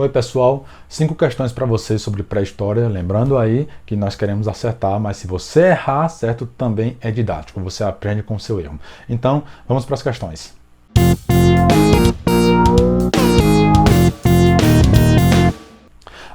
Oi pessoal, 5 questões para vocês sobre pré-história, lembrando aí que nós queremos acertar, mas se você errar, certo, também é didático, você aprende com o seu erro. Então, vamos para as questões.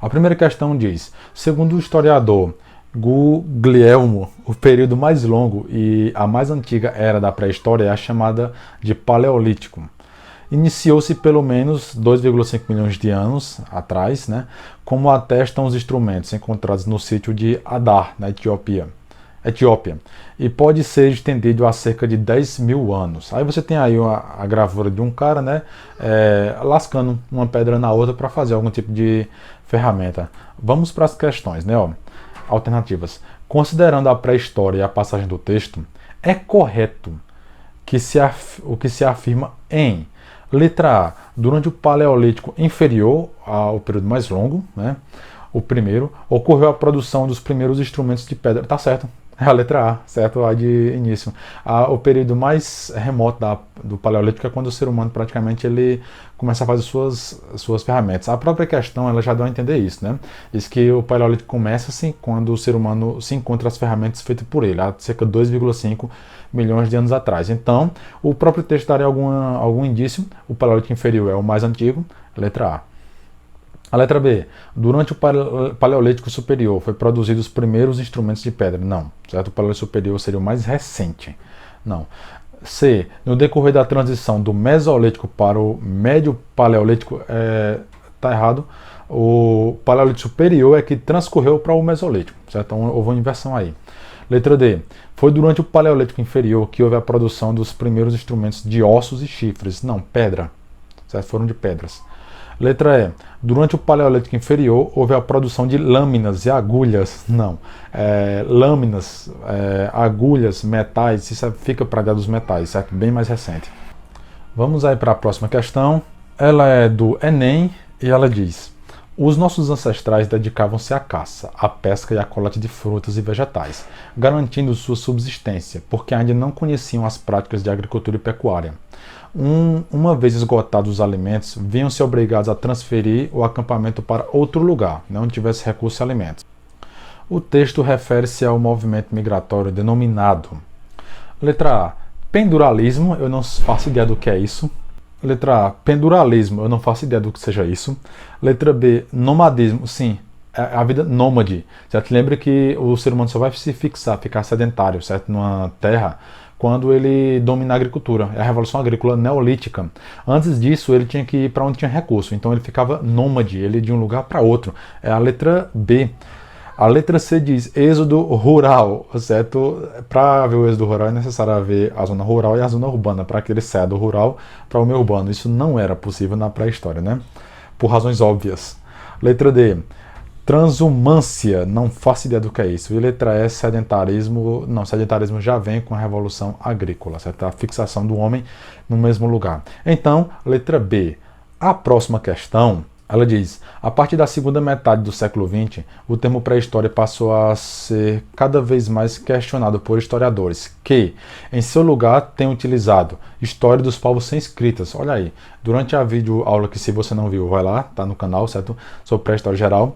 A primeira questão diz, segundo o historiador Guglielmo, o período mais longo e a mais antiga era da pré-história é a chamada de Paleolítico. Iniciou-se pelo menos 2,5 milhões de anos atrás, como atestam os instrumentos encontrados no sítio de Adar, na Etiópia, e pode ser estendido a cerca de 10 mil anos. Aí você tem aí a gravura de um cara, lascando uma pedra na outra para fazer algum tipo de ferramenta. Vamos para as questões, Alternativas. Considerando a pré-história e a passagem do texto, é correto o que se afirma em letra A, durante o Paleolítico inferior ao período mais longo, o primeiro, ocorreu a produção dos primeiros instrumentos de pedra. Tá certo, é a letra A, certo? A de início. O período mais remoto do Paleolítico é quando o ser humano praticamente ele começa a fazer suas ferramentas. A própria questão ela já dá a entender isso, Diz que o Paleolítico começa assim quando o ser humano se encontra as ferramentas feitas por ele, há cerca de 2,5 milhões de anos atrás. Então, o próprio texto daria algum indício. O Paleolítico inferior é o mais antigo, letra A. A letra B. Durante o Paleolítico superior foi produzidos os primeiros instrumentos de pedra. Não, certo? O Paleolítico superior seria o mais recente. Não. C. No decorrer da transição do Mesolítico para o Médio Paleolítico, está errado. O Paleolítico superior é que transcorreu para o Mesolítico, certo? Então houve uma inversão aí. Letra D. Foi durante o Paleolítico inferior que houve a produção dos primeiros instrumentos de ossos e chifres. Não, pedra. Certo? Foram de pedras. Letra E. Durante o Paleolítico inferior houve a produção de lâminas e agulhas. Não. Lâminas, agulhas, metais, isso fica para a área dos metais, certo? Bem mais recente. Vamos aí para a próxima questão. Ela é do Enem e ela diz: os nossos ancestrais dedicavam-se à caça, à pesca e à coleta de frutas e vegetais, garantindo sua subsistência, porque ainda não conheciam as práticas de agricultura e pecuária. Uma vez esgotados os alimentos, viam-se obrigados a transferir o acampamento para outro lugar, onde tivesse recurso e alimentos. O texto refere-se ao movimento migratório denominado. Letra A. Penduralismo, eu não faço ideia do que é isso. Letra A. Penduralismo, eu não faço ideia do que seja isso. Letra B. Nomadismo, sim, a vida nômade. Certo? Lembre que o ser humano só vai se fixar, ficar sedentário, certo? Numa terra, quando ele domina a agricultura. É a Revolução Agrícola Neolítica. Antes disso, ele tinha que ir para onde tinha recurso. Então ele ficava nômade, ele ia de um lugar para outro. É a letra B. A letra C diz êxodo rural, certo? Para ver o êxodo rural é necessário ver a zona rural e a zona urbana, para que ele saia do rural para o meio urbano. Isso não era possível na pré-história, Por razões óbvias. Letra D. Transumância, não faço ideia do que é isso. E letra E, sedentarismo. Não, sedentarismo já vem com a Revolução Agrícola, certo? A fixação do homem no mesmo lugar. Então, letra B. A próxima questão, ela diz: a partir da segunda metade do século XX, o termo pré-história passou a ser cada vez mais questionado por historiadores que, em seu lugar, têm utilizado história dos povos sem escritas. Olha aí, durante a videoaula que, se você não viu, vai lá, tá no canal, certo? Sobre pré-história geral,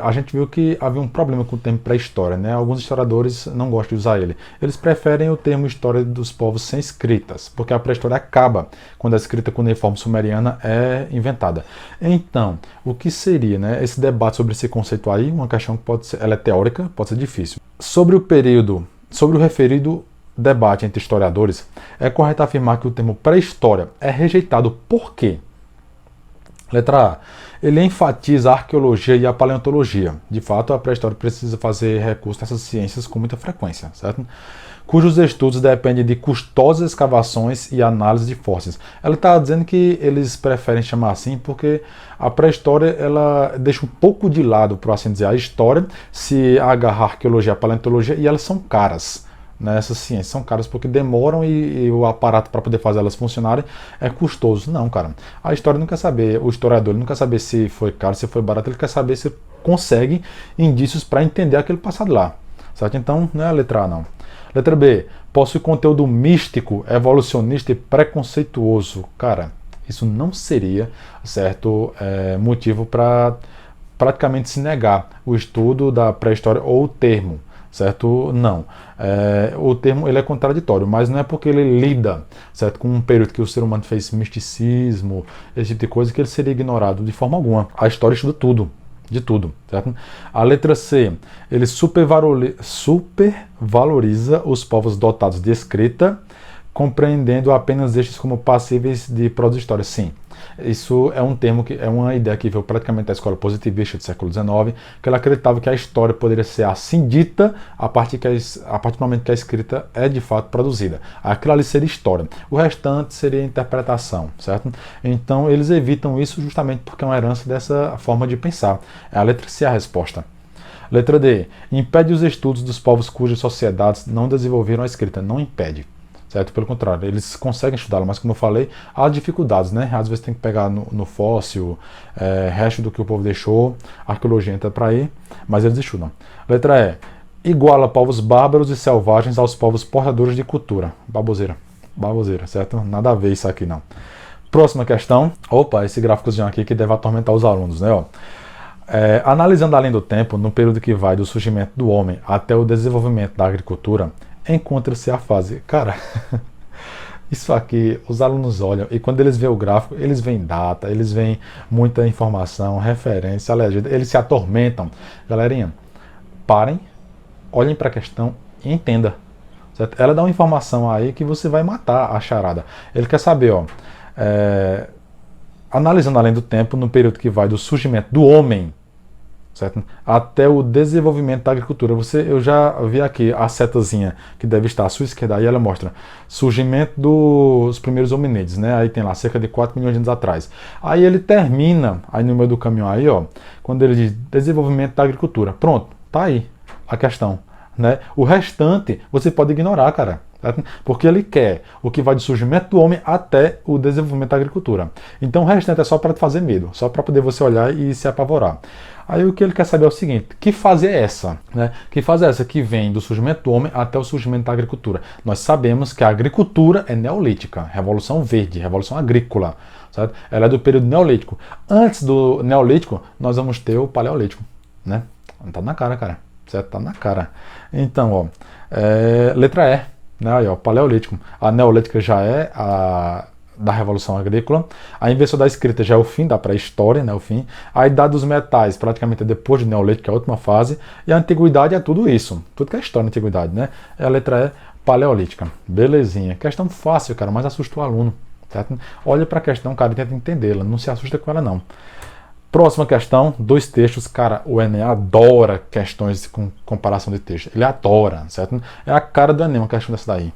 a gente viu que havia um problema com o termo pré-história, Alguns historiadores não gostam de usar ele. Eles preferem o termo história dos povos sem escritas, porque a pré-história acaba quando a escrita cuneiforme sumeriana é inventada. Então, o que seria, esse debate sobre esse conceito aí, uma questão que pode ser, ela é teórica, pode ser difícil. Sobre o referido debate entre historiadores, é correto afirmar que o termo pré-história é rejeitado por quê? Letra A. Ele enfatiza a arqueologia e a paleontologia. De fato, a pré-história precisa fazer recurso nessas ciências com muita frequência, certo? Cujos estudos dependem de custosas escavações e análise de fósseis. Ela está dizendo que eles preferem chamar assim porque a pré-história ela deixa um pouco de lado, por assim dizer, a história, se agarrar a arqueologia e a paleontologia, e elas são caras. Essas ciências são caras porque demoram e o aparato para poder fazer elas funcionarem é custoso. Não, cara. A história não quer saber, o historiador ele não quer saber se foi caro, se foi barato, ele quer saber se consegue indícios para entender aquele passado lá. Certo? Então, não é a letra A, não. Letra B. Possui conteúdo místico, evolucionista e preconceituoso. Cara, Isso não seria, certo, motivo para praticamente se negar o estudo da pré-história ou o termo, certo? Não. O termo ele é contraditório, mas não é porque ele lida, certo, com um período que o ser humano fez misticismo, esse tipo de coisa, que ele seria ignorado de forma alguma. A história estuda tudo, de tudo, certo? A letra C, ele supervaloriza os povos dotados de escrita, compreendendo apenas estes como passíveis de prosa-história. Sim, isso é um termo que é uma ideia que veio praticamente da escola positivista do século XIX, que ela acreditava que a história poderia ser assim dita a partir do momento que a escrita é de fato produzida. Aquilo ali seria história. O restante seria interpretação, certo? Então eles evitam isso justamente porque é uma herança dessa forma de pensar. A letra C é a resposta. Letra D. Impede os estudos dos povos cujas sociedades não desenvolveram a escrita. Não impede. Certo? Pelo contrário, eles conseguem estudá-lo, mas como eu falei, há dificuldades, né? Às vezes tem que pegar no fóssil, resto do que o povo deixou, a arqueologia entra para aí, mas eles estudam. Letra E. Iguala povos bárbaros e selvagens aos povos portadores de cultura. Baboseira. Baboseira, certo? Nada a ver isso aqui, não. Próxima questão. Opa, esse gráficozinho aqui que deve atormentar os alunos, né? Ó. Analisando além do tempo, no período que vai do surgimento do homem até o desenvolvimento da agricultura, encontra-se a fase. Cara, isso aqui, os alunos olham e quando eles veem o gráfico, eles veem data, eles veem muita informação, referência, legenda, eles se atormentam. Galerinha, parem, olhem para a questão e entenda. Certo? Ela dá uma informação aí que você vai matar a charada. Ele quer saber, ó, analisando além do tempo, no período que vai do surgimento do homem, certo? Até o desenvolvimento da agricultura. Eu já vi aqui a setazinha que deve estar à sua esquerda, aí ela mostra surgimento dos primeiros hominídeos, né? Aí tem lá cerca de 4 milhões de anos atrás. Aí ele termina, aí no meio do caminho aí, ó, quando ele diz desenvolvimento da agricultura. Pronto, tá aí a questão, né? O restante você pode ignorar, cara. Certo? Porque ele quer o que vai do surgimento do homem até o desenvolvimento da agricultura. Então o restante é só para te fazer medo, só para poder você olhar e se apavorar. Aí o que ele quer saber é o seguinte: que fase é essa? Né? Que fase é essa que vem do surgimento do homem até o surgimento da agricultura? Nós sabemos que a agricultura é neolítica, Revolução Verde, Revolução Agrícola. Certo? Ela é do período neolítico. Antes do neolítico, nós vamos ter o paleolítico. Né? Tá na cara, cara. Certo? Tá na cara. Então, ó, letra E. Né, aí, ó, paleolítico. A neolítica já é da Revolução Agrícola. A invenção da escrita já é o fim da pré-história, né, o fim. A idade dos metais, praticamente depois do neolítico, que é a última fase. E a antiguidade é tudo isso. Tudo que é história da antiguidade, né? A letra E, paleolítica. Belezinha. Questão fácil, cara, mas assusta o aluno. Certo? Olha para a questão, cara, e tenta entendê-la. Não se assusta com ela, não. Próxima questão, 2 textos. Cara, o Enem adora questões com comparação de texto. Ele adora, certo? É a cara do Enem uma questão dessa daí.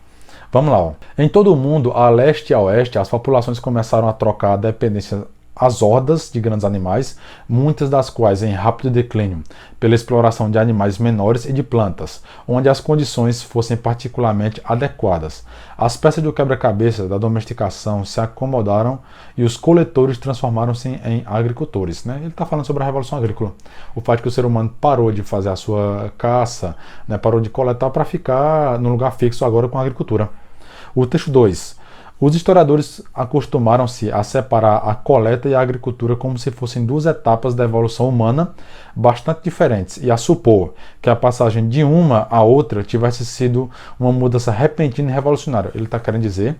Vamos lá, ó. Em todo o mundo, a leste e a oeste, as populações começaram a trocar a dependência às hordas de grandes animais, muitas das quais em rápido declínio, pela exploração de animais menores e de plantas, onde as condições fossem particularmente adequadas. As peças do quebra-cabeça da domesticação se acomodaram e os coletores transformaram-se em agricultores. Né? Ele está falando sobre a Revolução Agrícola. O fato que o ser humano parou de fazer a sua caça, né, parou de coletar para ficar no lugar fixo agora com a agricultura. O texto 2. Os historiadores acostumaram-se a separar a coleta e a agricultura como se fossem 2 etapas da evolução humana bastante diferentes e a supor que a passagem de uma a outra tivesse sido uma mudança repentina e revolucionária. Ele está querendo dizer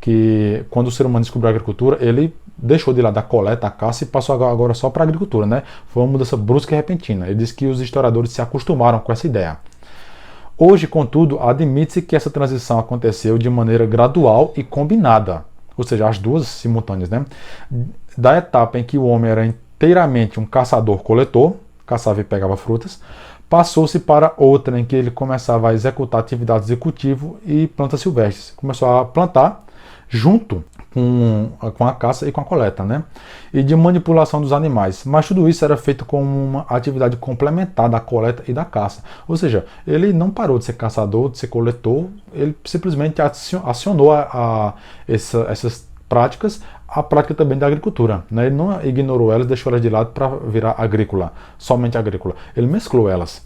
que quando o ser humano descobriu a agricultura, ele deixou de lado a coleta, a caça e passou agora só para a agricultura, né? Foi uma mudança brusca e repentina. Ele diz que os historiadores se acostumaram com essa ideia. Hoje, contudo, admite-se que essa transição aconteceu de maneira gradual e combinada, ou seja, as duas simultâneas, né? Da etapa em que o homem era inteiramente um caçador-coletor, caçava e pegava frutas, passou-se para outra em que ele começava a executar atividades de cultivo e plantas silvestres. Começou a plantar junto com a caça e com a coleta, né? E de manipulação dos animais. Mas tudo isso era feito como uma atividade complementar da coleta e da caça. Ou seja, ele não parou de ser caçador, de ser coletor, ele simplesmente acionou essas práticas, a prática também da agricultura. Né? Ele não ignorou elas, deixou elas de lado para virar agrícola, somente agrícola. Ele mesclou elas.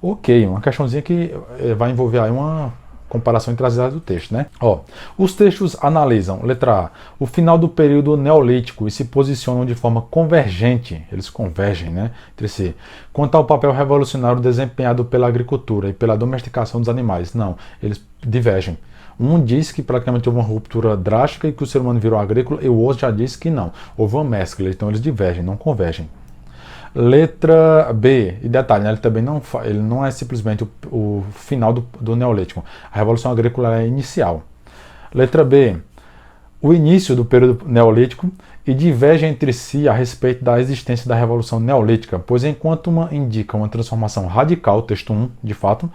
Ok, uma questãozinha que vai envolver aí uma comparação entre as idades do texto, né? Ó, os textos analisam, letra A, o final do período neolítico e se posicionam de forma convergente, eles convergem, né, entre si, quanto ao papel revolucionário desempenhado pela agricultura e pela domesticação dos animais. Não, eles divergem. Um diz que praticamente houve uma ruptura drástica e que o ser humano virou agrícola, e o outro já disse que não, houve uma mescla, então eles divergem, não convergem. Letra B, e detalhe, né, ele não é simplesmente o final do Neolítico. A Revolução Agrícola é inicial. Letra B, o início do período Neolítico e diverge entre si a respeito da existência da Revolução Neolítica, pois enquanto uma indica uma transformação radical, texto 1, de fato,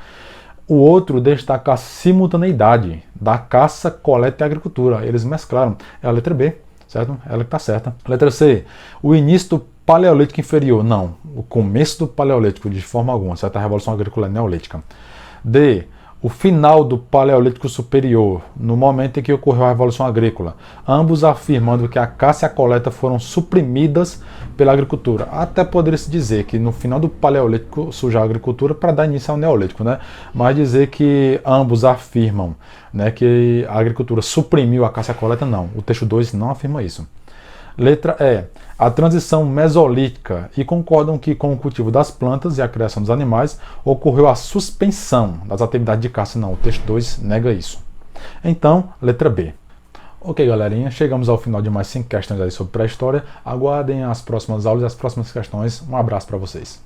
o outro destaca a simultaneidade da caça, coleta e agricultura. Eles mesclaram. É a letra B, certo? Ela que está certa. Letra C, o início do Paleolítico Inferior. Não, o começo do Paleolítico, de forma alguma, certo? A Revolução Agrícola é Neolítica. D, o final do Paleolítico Superior, no momento em que ocorreu a Revolução Agrícola, ambos afirmando que a caça e a coleta foram suprimidas pela agricultura. Até poderia-se dizer que no final do Paleolítico surgiu a agricultura para dar início ao Neolítico, né? Mas dizer que ambos afirmam, né, que a agricultura suprimiu a caça e a coleta, não. O texto 2 não afirma isso. Letra E, a transição mesolítica, e concordam que com o cultivo das plantas e a criação dos animais ocorreu a suspensão das atividades de caça. Não, o texto 2 nega isso. Então, letra B. Ok, galerinha, chegamos ao final de mais 5 questões aí sobre pré-história. Aguardem as próximas aulas e as próximas questões. Um abraço para vocês.